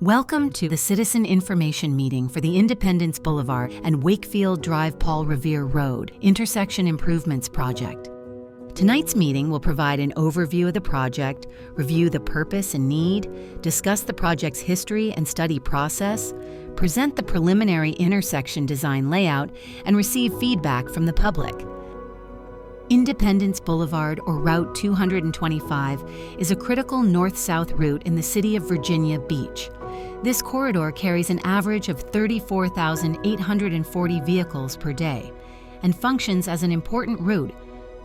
Welcome to the Citizen Information Meeting for the Independence Boulevard and Wakefield Drive Paul Revere Road Intersection Improvements Project. Tonight's meeting will provide an overview of the project, review the purpose and need, discuss the project's history and study process, present the preliminary intersection design layout, and receive feedback from the public. Independence Boulevard, or Route 225, is a critical north-south route in the city of Virginia Beach. This corridor carries an average of 34,840 vehicles per day and functions as an important route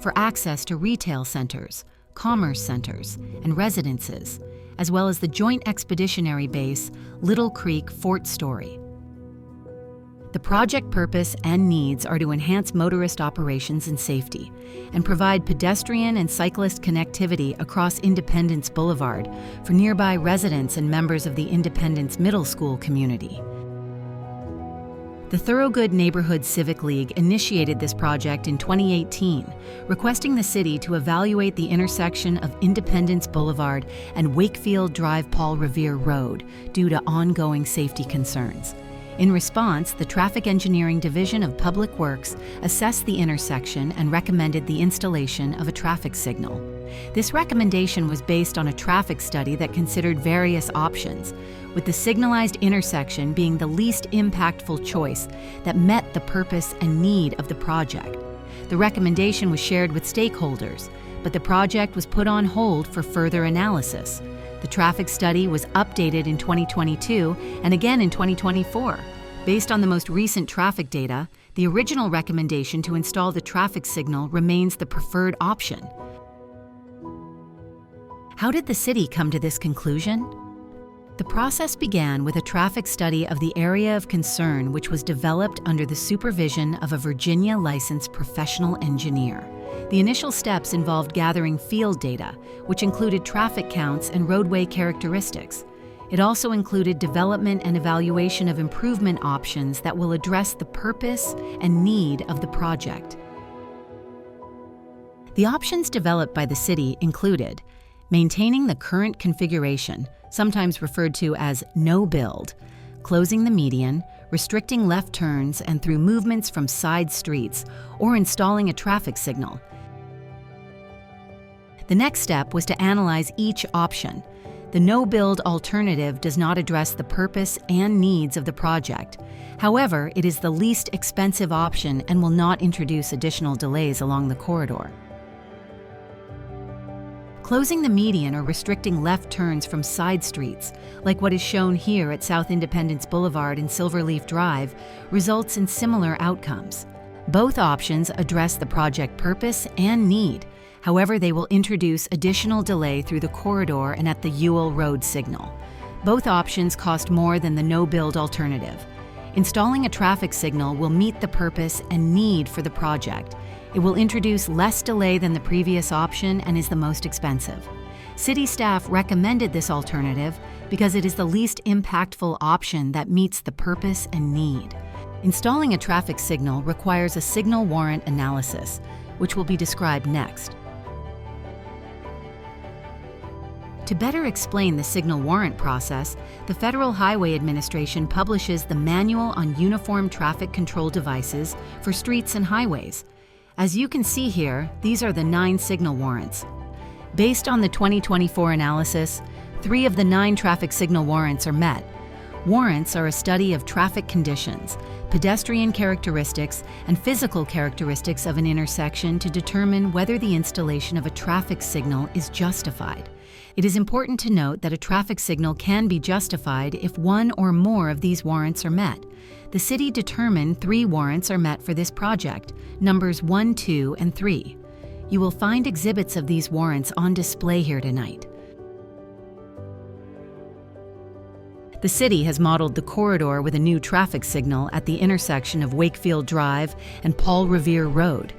for access to retail centers, commerce centers, and residences, as well as the Joint Expeditionary Base, Little Creek Fort Story. The project purpose and needs are to enhance motorist operations and safety and provide pedestrian and cyclist connectivity across Independence Boulevard for nearby residents and members of the Independence Middle School community. The Thorogood Neighborhood Civic League initiated this project in 2018, requesting the city to evaluate the intersection of Independence Boulevard and Wakefield Drive Paul Revere Road due to ongoing safety concerns. In response, the Traffic Engineering Division of Public Works assessed the intersection and recommended the installation of a traffic signal. This recommendation was based on a traffic study that considered various options, with the signalized intersection being the least impactful choice that met the purpose and need of the project. The recommendation was shared with stakeholders, but the project was put on hold for further analysis. The traffic study was updated in 2022 and again in 2024. Based on the most recent traffic data, the original recommendation to install the traffic signal remains the preferred option. How did the city come to this conclusion? The process began with a traffic study of the area of concern, which was developed under the supervision of a Virginia licensed professional engineer. The initial steps involved gathering field data, which included traffic counts and roadway characteristics. It also included development and evaluation of improvement options that will address the purpose and need of the project. The options developed by the city included maintaining the current configuration, sometimes referred to as no-build, closing the median, restricting left turns and through movements from side streets, or installing a traffic signal. The next step was to analyze each option. The no-build alternative does not address the purpose and needs of the project. However, it is the least expensive option and will not introduce additional delays along the corridor. Closing the median or restricting left turns from side streets, like what is shown here at South Independence Boulevard and Silverleaf Drive, results in similar outcomes. Both options address the project purpose and need. However, they will introduce additional delay through the corridor and at the Ewell Road signal. Both options cost more than the no-build alternative. Installing a traffic signal will meet the purpose and need for the project. It will introduce less delay than the previous option and is the most expensive. City staff recommended this alternative because it is the least impactful option that meets the purpose and need. Installing a traffic signal requires a signal warrant analysis, which will be described next. To better explain the signal warrant process, the Federal Highway Administration publishes the Manual on Uniform Traffic Control Devices for Streets and Highways. As you can see here, these are the 9 signal warrants. Based on the 2024 analysis, 3 of the 9 traffic signal warrants are met. Warrants are a study of traffic conditions, pedestrian characteristics, and physical characteristics of an intersection to determine whether the installation of a traffic signal is justified. It is important to note that a traffic signal can be justified if one or more of these warrants are met. The city determined 3 warrants are met for this project, numbers 1, 2, and 3. You will find exhibits of these warrants on display here tonight. The city has modeled the corridor with a new traffic signal at the intersection of Wakefield Drive and Paul Revere Road.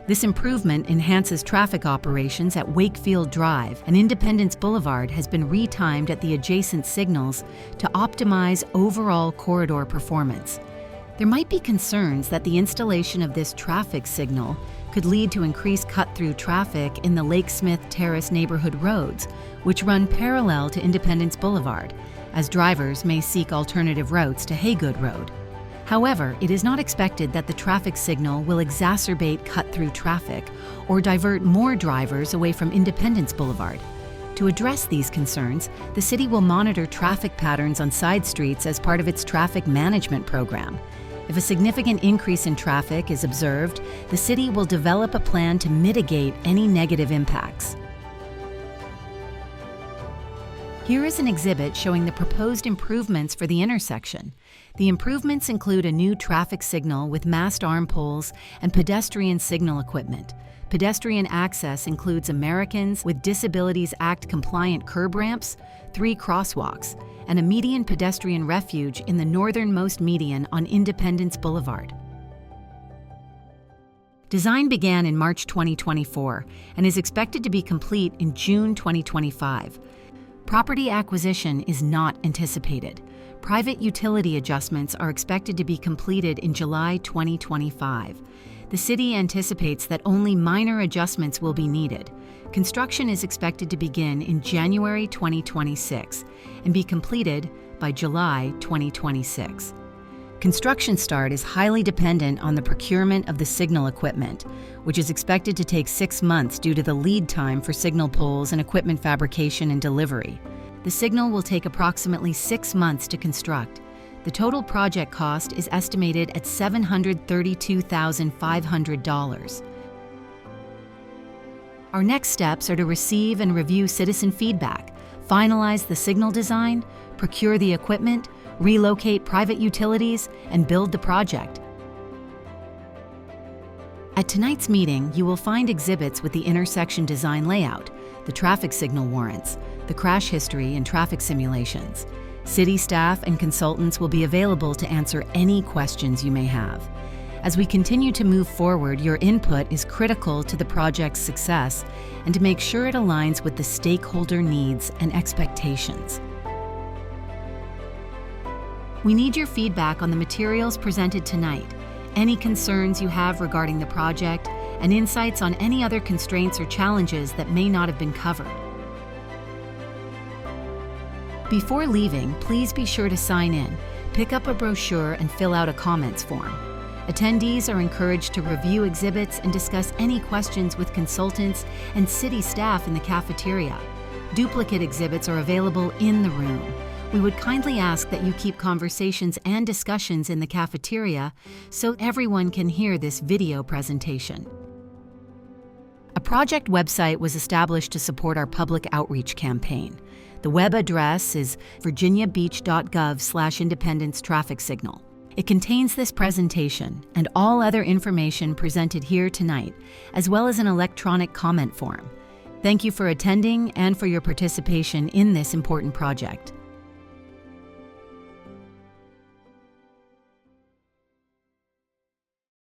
This improvement enhances traffic operations at Wakefield Drive, and Independence Boulevard has been retimed at the adjacent signals to optimize overall corridor performance. There might be concerns that the installation of this traffic signal could lead to increased cut-through traffic in the Lake Smith Terrace neighborhood roads, which run parallel to Independence Boulevard, as drivers may seek alternative routes to Haygood Road. However, it is not expected that the traffic signal will exacerbate cut-through traffic or divert more drivers away from Independence Boulevard. To address these concerns, the city will monitor traffic patterns on side streets as part of its traffic management program. If a significant increase in traffic is observed, the city will develop a plan to mitigate any negative impacts. Here is an exhibit showing the proposed improvements for the intersection. The improvements include a new traffic signal with mast arm poles and pedestrian signal equipment. Pedestrian access includes Americans with Disabilities Act compliant curb ramps, 3 crosswalks, and a median pedestrian refuge in the northernmost median on Independence Boulevard. Design began in March 2024 and is expected to be complete in June 2025. Property acquisition is not anticipated. Private utility adjustments are expected to be completed in July 2025. The city anticipates that only minor adjustments will be needed. Construction is expected to begin in January 2026 and be completed by July 2026. Construction start is highly dependent on the procurement of the signal equipment, which is expected to take 6 months due to the lead time for signal poles and equipment fabrication and delivery. The signal will take approximately 6 months to construct. The total project cost is estimated at $732,500. Our next steps are to receive and review citizen feedback, finalize the signal design, procure the equipment, relocate private utilities, and build the project. At tonight's meeting, you will find exhibits with the intersection design layout, the traffic signal warrants, the crash history and traffic simulations. City staff and consultants will be available to answer any questions you may have. As we continue to move forward, your input is critical to the project's success and to make sure it aligns with the stakeholder needs and expectations. We need your feedback on the materials presented tonight, any concerns you have regarding the project, and insights on any other constraints or challenges that may not have been covered. Before leaving, please be sure to sign in, pick up a brochure, and fill out a comments form. Attendees are encouraged to review exhibits and discuss any questions with consultants and city staff in the cafeteria. Duplicate exhibits are available in the room. We would kindly ask that you keep conversations and discussions in the cafeteria so everyone can hear this video presentation. A project website was established to support our public outreach campaign. The web address is virginiabeach.gov/Independence traffic signal. It contains this presentation and all other information presented here tonight, as well as an electronic comment form. Thank you for attending and for your participation in this important project.